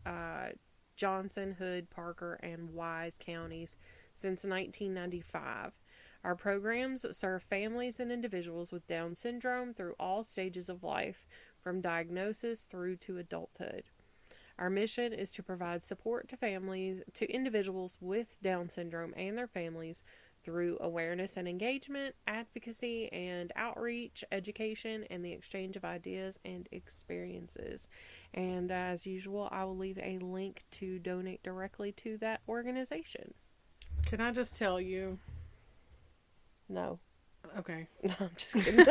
Johnson, Hood, Parker, and Wise counties since 1995. Our programs serve families and individuals with Down syndrome through all stages of life, from diagnosis through to adulthood. Our mission is to provide support to individuals with Down syndrome and their families through awareness and engagement, advocacy and outreach, education, and the exchange of ideas and experiences. And as usual, I will leave a link to donate directly to that organization. Can I just tell you? No. Okay. No, I'm just kidding.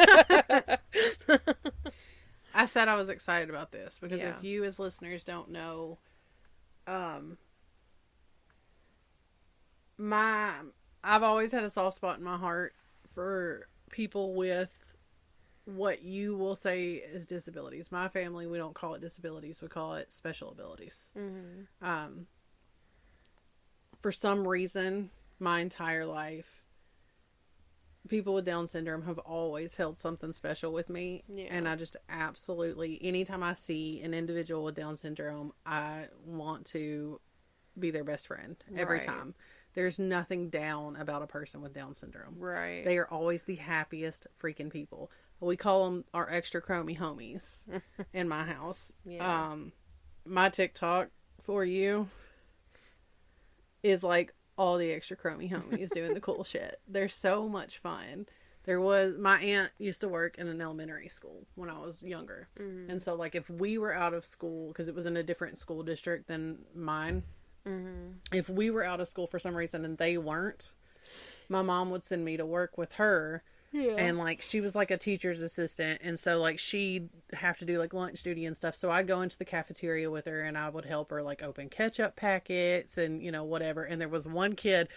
I said I was excited about this because if you as listeners don't know, I've always had a soft spot in my heart for people with what you will say is disabilities. My family, we don't call it disabilities. We call it special abilities. Mm-hmm. For some reason, my entire life, people with Down syndrome have always held something special with me. Yeah. And I just absolutely, anytime I see an individual with Down syndrome, I want to be their best friend every time. There's nothing down about a person with Down syndrome. Right. They are always the happiest freaking people. We call them our extra chromey homies in my house. Yeah. My TikTok for you is like all the extra chromey homies doing the cool shit. They're so much fun. My aunt used to work in an elementary school when I was younger. Mm-hmm. And so like if we were out of school, because it was in a different school district than mine, mm-hmm. if we were out of school for some reason and they weren't, my mom would send me to work with her. Yeah. And like she was like a teacher's assistant, and so like she'd have to do like lunch duty and stuff, so I'd go into the cafeteria with her and I would help her like open ketchup packets and whatever. And there was one kid,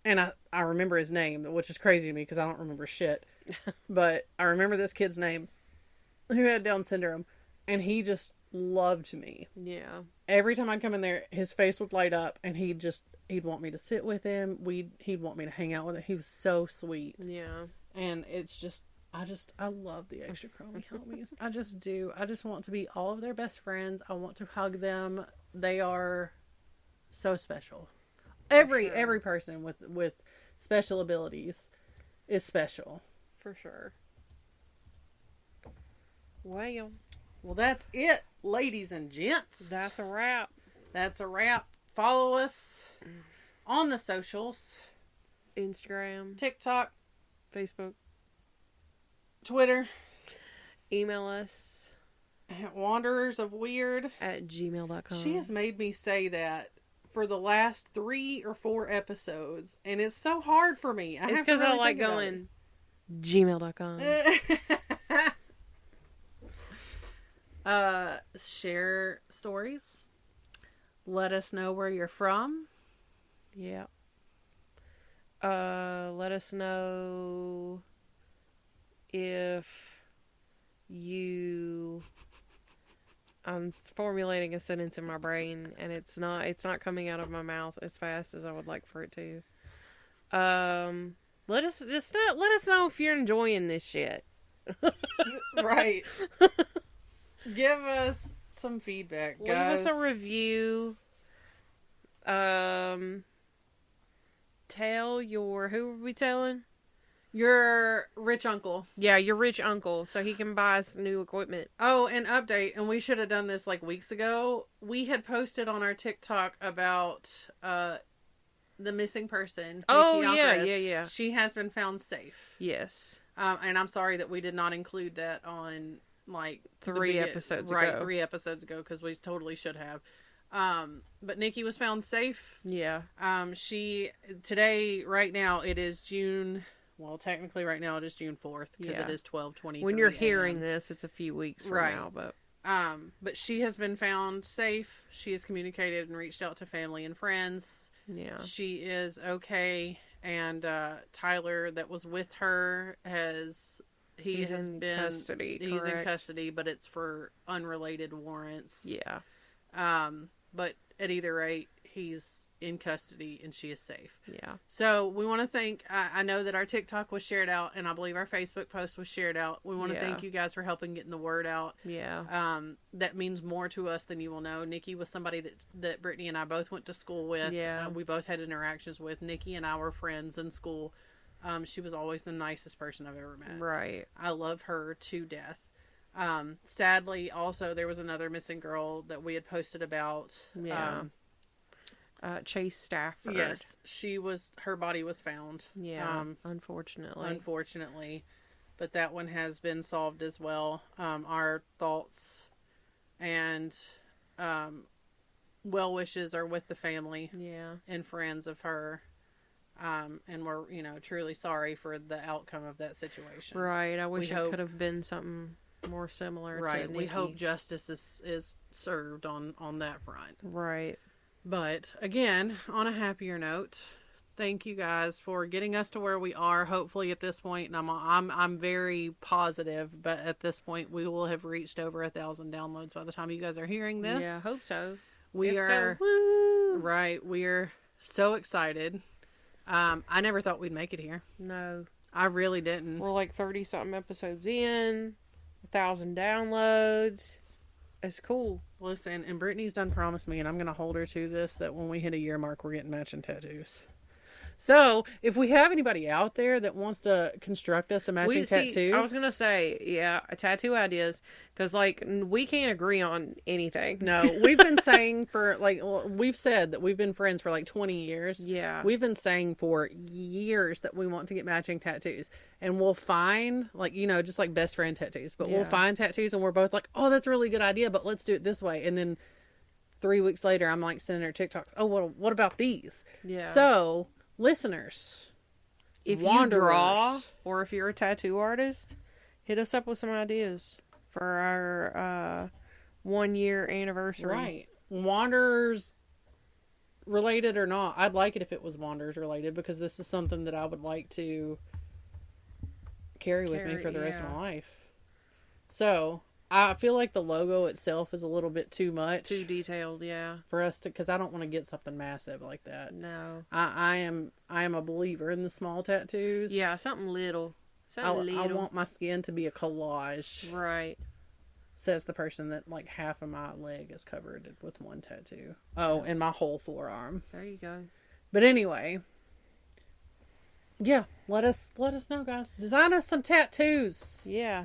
and I remember his name, which is crazy to me because I don't remember shit, but I remember this kid's name who had Down syndrome, and he just loved me. Yeah. Every time I'd come in there, his face would light up, and he'd want me to sit with him. He'd want me to hang out with him. He was so sweet. Yeah. And it's just, I love the extra chromey homies. I just do. I just want to be all of their best friends. I want to hug them. They are so special. Every person with special abilities is special. For sure. Well, that's it, ladies and gents. That's a wrap. Follow us on the socials. Instagram. TikTok. Facebook. Twitter. Email us. At wanderersofweird@gmail.com. She has made me say that for the last 3 or 4 episodes, and it's so hard for me. It's because I like going gmail.com. Share stories. Let us know where you're from. Yeah. Let us know if you... I'm formulating a sentence in my brain, and it's not coming out of my mouth as fast as I would like for it to. Let us know if you're enjoying this shit. Right. Give us some feedback, guys. Leave us a review. Tell your... Who are we telling? Your rich uncle. Yeah, your rich uncle, so he can buy us new equipment. Oh, an update, and we should have done this like weeks ago. We had posted on our TikTok about the missing person. Oh, yeah. She has been found safe. Yes. And I'm sorry that we did not include that on... like 3 episodes ago. Right, 3 episodes ago, because we totally should have. But Nikki was found safe. Yeah. Today, right now, it is June. Well, technically, right now it is June 4th because it is 12:23. When you're hearing this, it's a few weeks from now, but she has been found safe. She has communicated and reached out to family and friends. Yeah. She is okay, and Tyler, that was with her, he's in custody. He's in custody, but it's for unrelated warrants. Yeah. But at either rate, he's in custody and she is safe. Yeah. So we want to thank, I know that our TikTok was shared out and I believe our Facebook post was shared out. We want to thank you guys for helping getting the word out. Yeah. That means more to us than you will know. Nikki was somebody that Brittany and I both went to school with. Yeah. We both had interactions with. Nikki and I were friends in school. She was always the nicest person I've ever met. Right. I love her to death. Sadly, also, there was another missing girl that we had posted about. Yeah. Chase Stafford. Yes, her body was found. Yeah, unfortunately. But that one has been solved as well. Our thoughts and well wishes are with the family and friends of her. And we're, truly sorry for the outcome of that situation. Right. I wish it could have been something more similar to Nikki. We hope justice is served on that front. Right. But again, on a happier note, thank you guys for getting us to where we are. Hopefully at this point, and I'm very positive, but at this point we will have reached over 1,000 downloads by the time you guys are hearing this. Yeah, I hope so. We are so excited. I never thought we'd make it here. No, I really didn't. We're like 30 something episodes in, 1,000 downloads. It's cool. Listen, and Brittany's done promised me, and I'm going to hold her to this, that when we hit a year mark, we're getting matching tattoos. So, if we have anybody out there that wants to construct us a matching tattoo. I was going to say, tattoo ideas, because, we can't agree on anything. No, we've been saying we've said that we've been friends for 20 years. Yeah. We've been saying for years that we want to get matching tattoos. And we'll find, just like best friend tattoos. But we'll find tattoos and we're both like, oh, that's a really good idea, but let's do it this way. And then 3 weeks later, I'm sending her TikToks. Oh, well, what about these? Yeah. So, listeners, if you draw or if you're a tattoo artist, hit us up with some ideas for our 1 year anniversary. Right. Wanderers related or not, I'd like it if it was Wanderers related, because this is something that I would like to carry with me for the rest of my life. So, I feel like the logo itself is a little bit too much. Too detailed, yeah. For us to, because I don't want to get something massive like that. No. I am a believer in the small tattoos. Yeah, something little. I want my skin to be a collage. Right. Says the person that half of my leg is covered with one tattoo. Oh, and my whole forearm. There you go. But anyway. Yeah, let us know, guys. Design us some tattoos. Yeah.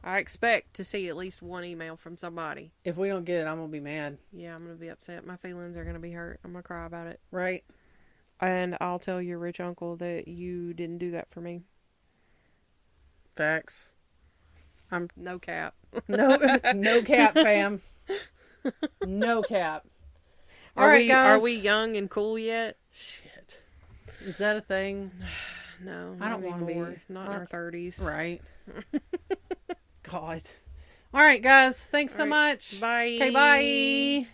I expect to see at least one email from somebody. If we don't get it, I'm going to be mad. Yeah, I'm going to be upset. My feelings are going to be hurt. I'm going to cry about it. Right. And I'll tell your rich uncle that you didn't do that for me. Facts. No cap. No cap, fam. No cap. All right, guys. Are we young and cool yet? Shit. Is that a thing? No. I don't want to be. Not in our 30s. Right. God. All right, guys. Thanks so much. Bye. Okay, bye.